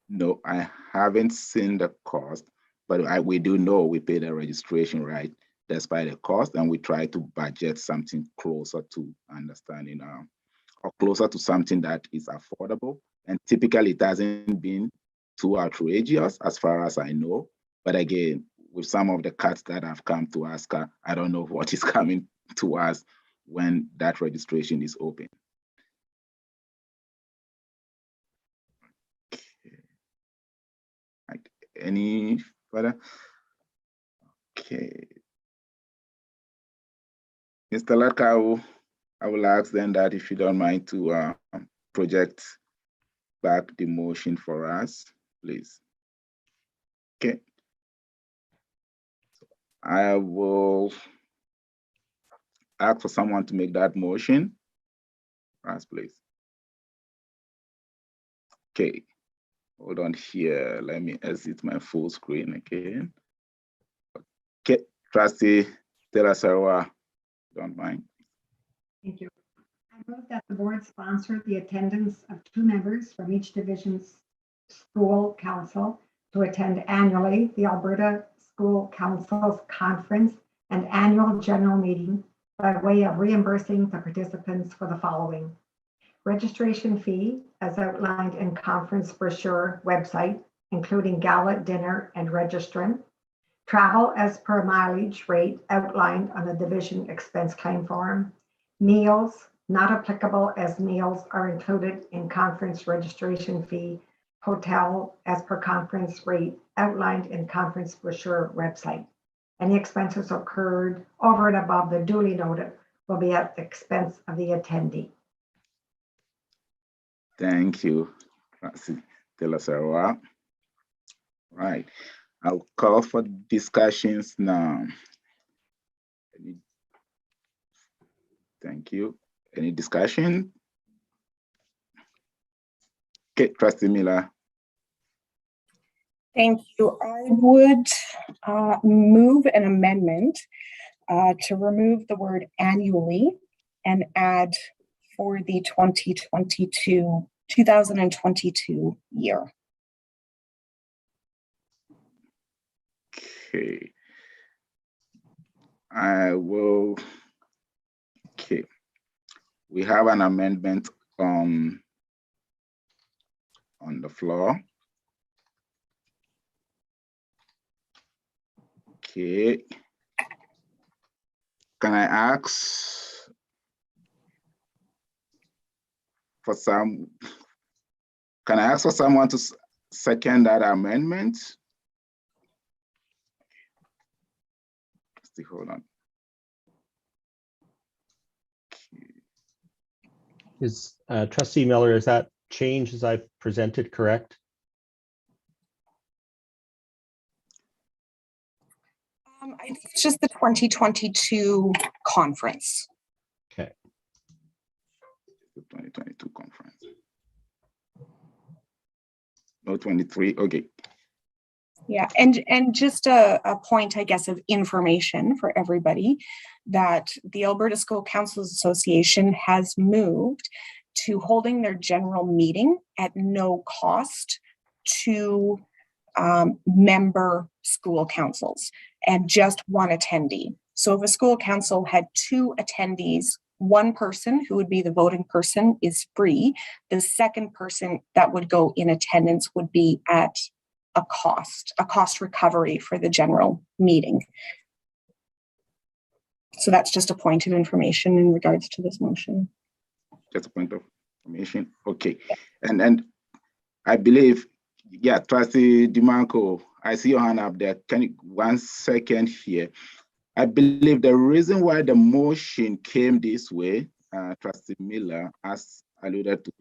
No, I haven't seen the cost, but we do know we pay the registration, right? Despite the cost, and we try to budget something closer to understanding or closer to something that is affordable. And typically it hasn't been too outrageous as far as I know. But again, with some of the cuts that have come to us, I don't know what is coming to us when that registration is open. Okay. Right. Any further? Okay. Mr. Latka, I will ask then that if you don't mind to project back the motion for us, please. Okay. So I will ask for someone to make that motion. Yes, please. Okay. Hold on here. Let me exit my full screen again. Okay. Trustee Stella Sarwa, don't mind. Thank you. I move that the board sponsor the attendance of 2 members from each division's school council to attend annually the Alberta School Council's conference and annual general meeting by way of reimbursing the participants for the following: registration fee as outlined in conference brochure website, including gala dinner and registrant; travel as per mileage rate outlined on the division expense claim form; meals not applicable as meals are included in conference registration fee; hotel as per conference rate outlined in conference brochure website. Any expenses occurred over and above the duly noted will be at the expense of the attendee. Thank you, Trustee Stella Sarwa. Right. I'll call for discussions now. Thank you. Any discussion? Okay, Trustee Miller. Thank you. I would move an amendment to remove the word annually and add for the 2022 year. Okay. I will. Okay. We have an amendment on the floor. Okay. Can I ask for someone to second that amendment. Hold on. Is Trustee Miller, is that change as I've presented correct? I think it's just the 2022 conference. Okay. The 2022 conference. No, 23. Okay. Yeah, and just a point, I guess, of information for everybody that the Alberta School Councils Association has moved to holding their general meeting at no cost to member school councils and just one attendee. So if a school council had 2 attendees, one person who would be the voting person is free. The second person that would go in attendance would be at a cost recovery for the general meeting. So that's just a point of information in regards to this motion. Just a point of information. Okay. And I believe, yeah, Trustee DeMarco, I see your hand up there. Can you 1 second here? I believe the reason why the motion came this way, Trustee Miller, as alluded to,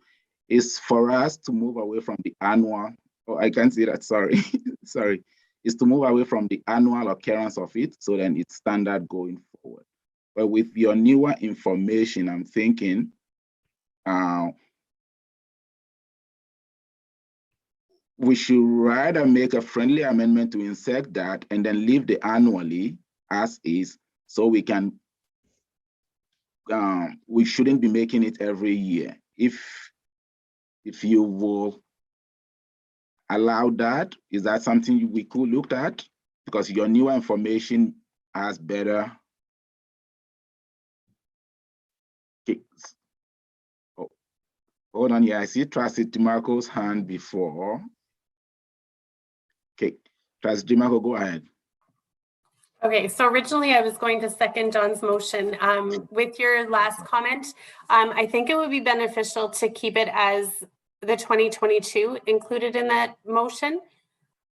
is for us to move away from the annual. Oh, I can't see that, sorry. Sorry. Is to move away from the annual occurrence of it, so then it's standard going forward. But with your newer information, I'm thinking we should rather make a friendly amendment to insert that and then leave the annually as is, so we can, we shouldn't be making it every year. If you will allow that, is that something we could look at? Because your newer information has better. Okay. Oh, hold on, yeah, I see Trustee DeMarco's hand before. Okay, Trustee DeMarco, go ahead. Okay, so originally I was going to second John's motion. With your last comment, I think it would be beneficial to keep it as the 2022 included in that motion.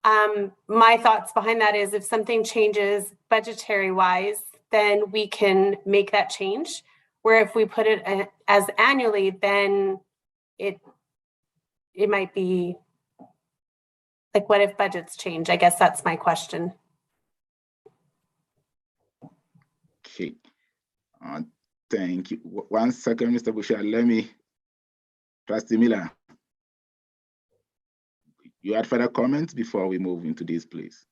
My thoughts behind that is if something changes budgetary wise, then we can make that change. Where if we put it as annually, then it might be like, what if budgets change? I guess that's my question. Okay, thank you. 1 second, Mr. Bouchard, let me, Trustee Miller. You had further comments before we move into this, please?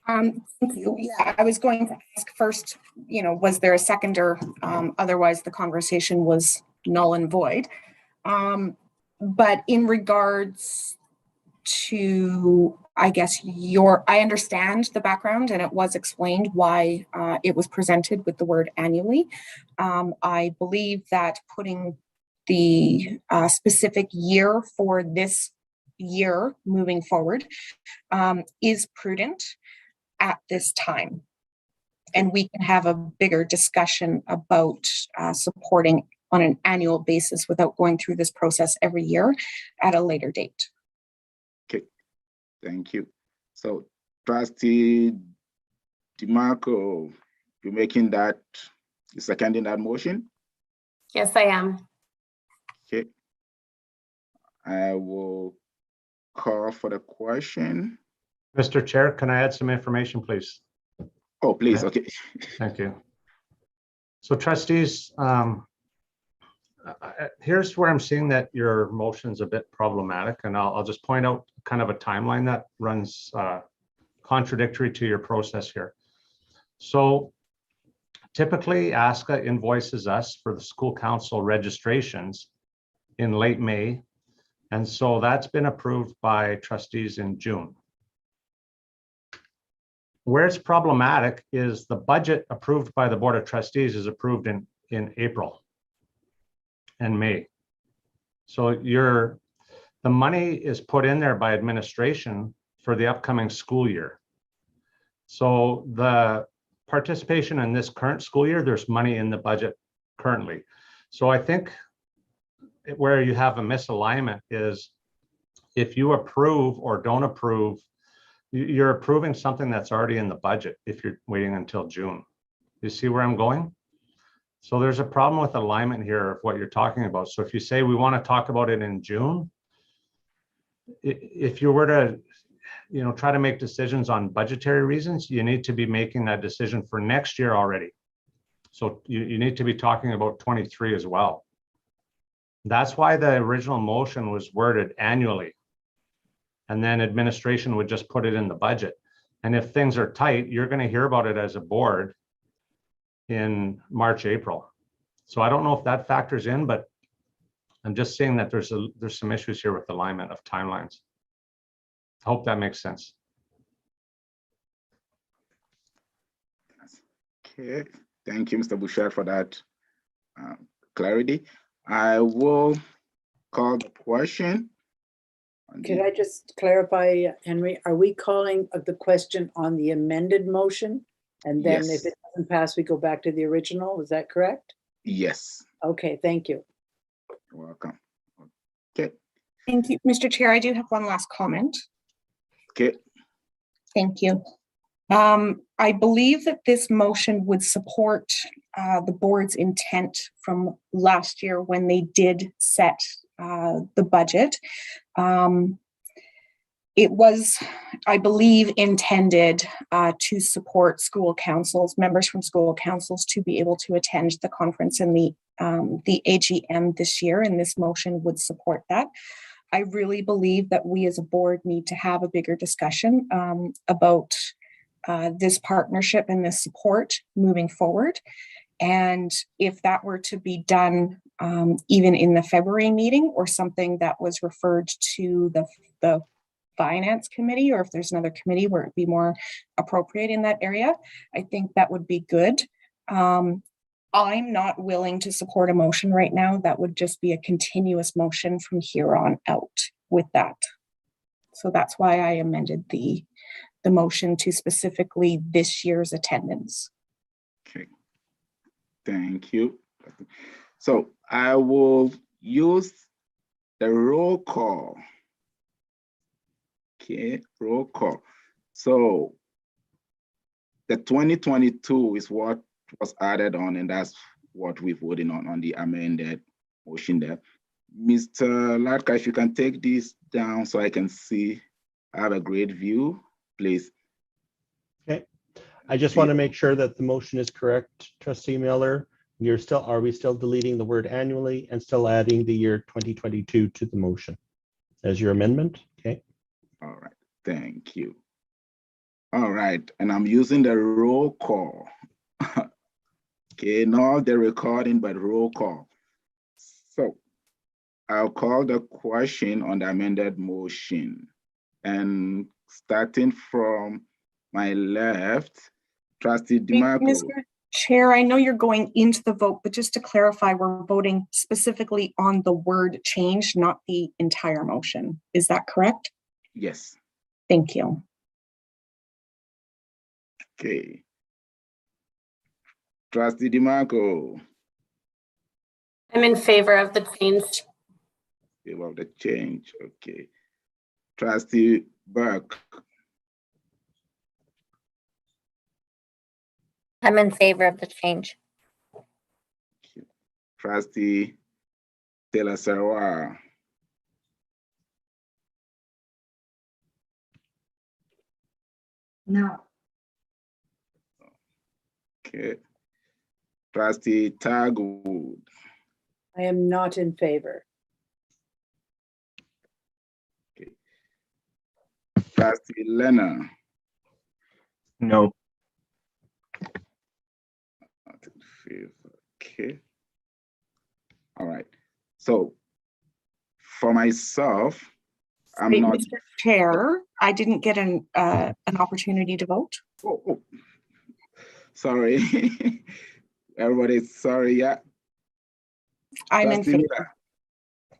Thank you. Yeah, I was going to ask first, was there a second, or otherwise the conversation was null and void. But in regards to, I guess, I understand the background, and it was explained why it was presented with the word annually. I believe that putting the specific year for this year moving forward is prudent at this time. And we can have a bigger discussion about supporting on an annual basis without going through this process every year at a later date. Okay, thank you. So Trustee DeMarco, you're making that, you're seconding that motion? Yes, I am. Okay. I will call for the question. Mr. Chair, can I add some information, please? Oh, please, okay. Thank you. So trustees, here's where I'm seeing that your motion's a bit problematic, and I'll just point out kind of a timeline that runs contradictory to your process here. So typically ASCA invoices us for the school council registrations in late May. And so that's been approved by trustees in June. Where it's problematic is the budget approved by the Board of Trustees is approved in April and May. So the money is put in there by administration for the upcoming school year. So the participation in this current school year, there's money in the budget currently. So I think where you have a misalignment is if you approve or don't approve, you're approving something that's already in the budget if you're waiting until June. You see where I'm going? So there's a problem with alignment here of what you're talking about. So if you say we want to talk about it in June, if you were to, try to make decisions on budgetary reasons, you need to be making that decision for next year already. So you need to be talking about 23 as well. That's why the original motion was worded annually. And then administration would just put it in the budget. And if things are tight, you're going to hear about it as a board in March, April. So I don't know if that factors in, but I'm just saying that there's some issues here with alignment of timelines. I hope that makes sense. Okay, thank you, Mr. Bouchard, for that clarity. I will call the question. Could I just clarify, Henry, are we calling the question on the amended motion? And then Yes. if it doesn't pass, we go back to the original, is that correct? Yes, Okay, thank you. you're welcome. Okay, Thank you, Mr. Chair. I do have one last comment. okay, Thank you. I believe that this motion would support the board's intent from last year when they did set the budget. It was, I believe, intended to support school councils, members from school councils, to be able to attend the conference and the AGM this year, and this motion would support that. I really believe that we as a board need to have a bigger discussion about this partnership and this support moving forward. And if that were to be done even in the February meeting, or something that was referred to the finance committee, or if there's another committee where it'd be more appropriate in that area, I think that would be good. I'm not willing to support a motion right now. That would just be a continuous motion from here on out with that. So that's why I amended the motion to specifically this year's attendance. okay. Thank you. So I will use the roll call. Okay, roll call. So the 2022 is what was added on, and that's what we're voting on the amended motion there. Mr. Latka, if you can take this down so I can see, I have a great view, please. Okay. I just want to make sure that the motion is correct, Trustee Miller. Are we still deleting the word annually and still adding the year 2022 to the motion as your amendment? Okay. All right, thank you. All right, and I'm using the roll call. Okay, not the recording, but roll call. So I'll call the question on the amended motion. And starting from my left, Trustee DiMarco. Mr. Chair, I know you're going into the vote, but just to clarify, we're voting specifically on the word change, not the entire motion. Is that correct? Yes, Thank you. okay. Trustee DiMarco, I'm in favor of the change. favor of the change, okay. Trustee Burke, I'm in favor of the change. Trustee Taylor Sarwar, No, okay. Trustee Tagwood, I am not in favor. Trustee Lena, No. not in favor, okay. All right, so for myself, I'm Wait, not, Mr. Chair, I didn't get an opportunity to vote. oh, sorry. Everybody's sorry, yeah. I'm in Trustee favor. Miller,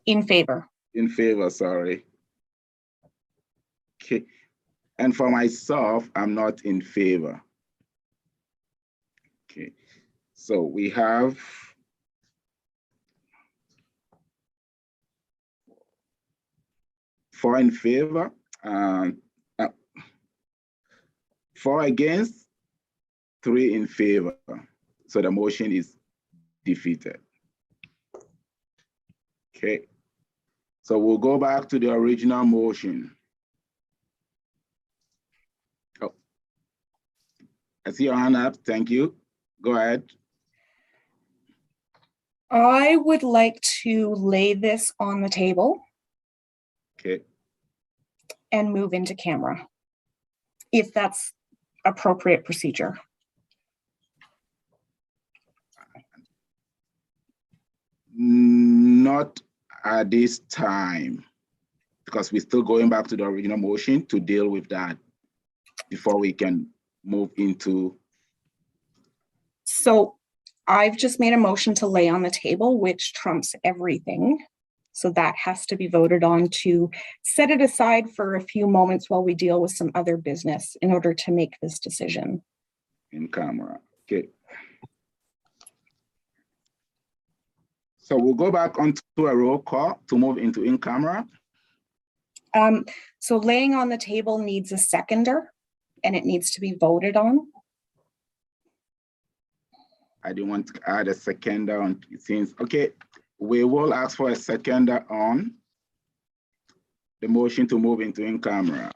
In favor. in favor, sorry. Okay, and for myself, I'm not in favor. Okay, so we have 4 in favor, 4 against, 3 in favor. So the motion is defeated. Okay. So we'll go back to the original motion. Oh, I see your hand up. Thank you. Go ahead. I would like to lay this on the table Okay. and move into camera, if that's appropriate procedure. Not at this time, because we're still going back to the original motion to deal with that before we can move into. So I've just made a motion to lay on the table, which trumps everything. So that has to be voted on to set it aside for a few moments while we deal with some other business in order to make this decision. In camera. Okay. So we'll go back onto a roll call to move into in camera. So laying on the table needs a seconder and it needs to be voted on. I didn't want to add a seconder on it seems. Okay, we will ask for a seconder on the motion to move into in camera.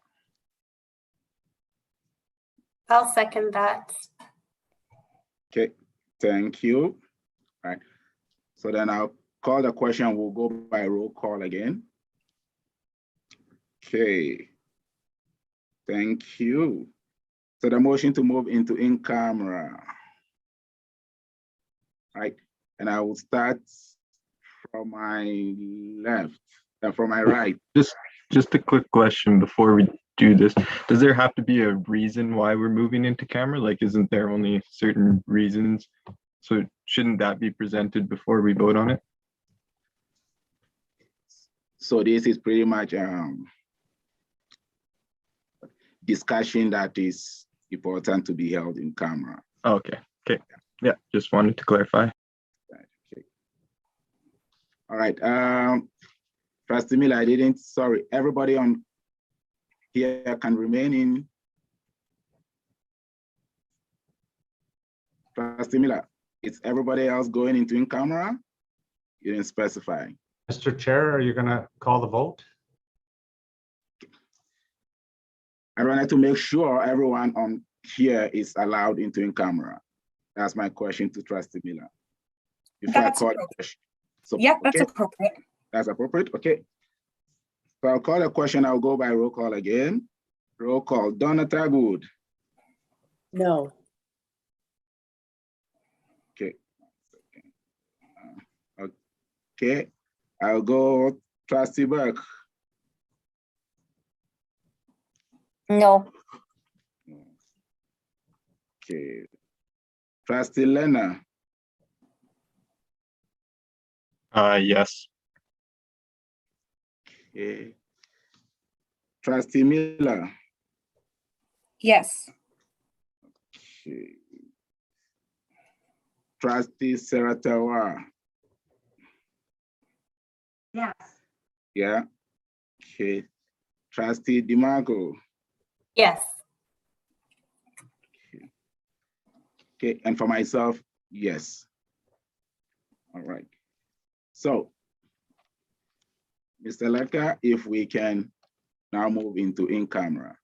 I'll second that. Okay, thank you. All right. So then I'll call the question. We'll go by roll call again. Okay. Thank you. So the motion to move into in camera. Right. And I will start from my left and from my right. Just a quick question before we do this. Does there have to be a reason why we're moving into camera? Like, isn't there only certain reasons? So shouldn't that be presented before we vote on it? So this is pretty much discussion that is important to be held in camera. Okay. Okay. Yeah, just wanted to clarify. Okay. All right. Trustee Miller, I didn't, sorry, everybody on here can remain in. Trustee Miller, is everybody else going into in camera? You didn't specify. Mr. Chair, are you going to call the vote? I wanted to make sure everyone on here is allowed into in camera. That's my question to Trustee Miller. Before That's I call the appropriate. question. So, Yeah, that's okay, appropriate. that's appropriate. Okay. So I'll call the question. I'll go by roll call again. Roll call. Donna Tagwood. No. Okay. Okay. I'll go Trustee Burke. No. Okay. Trustee Lena. Yes. Okay. Trustee Miller. Yes. Okay. Trustee Seratawa. Yes. Yeah. Okay. Trustee DiMarco. Yes. Okay. And for myself, yes. All right. So, Mr. Leka, if we can now move into in camera.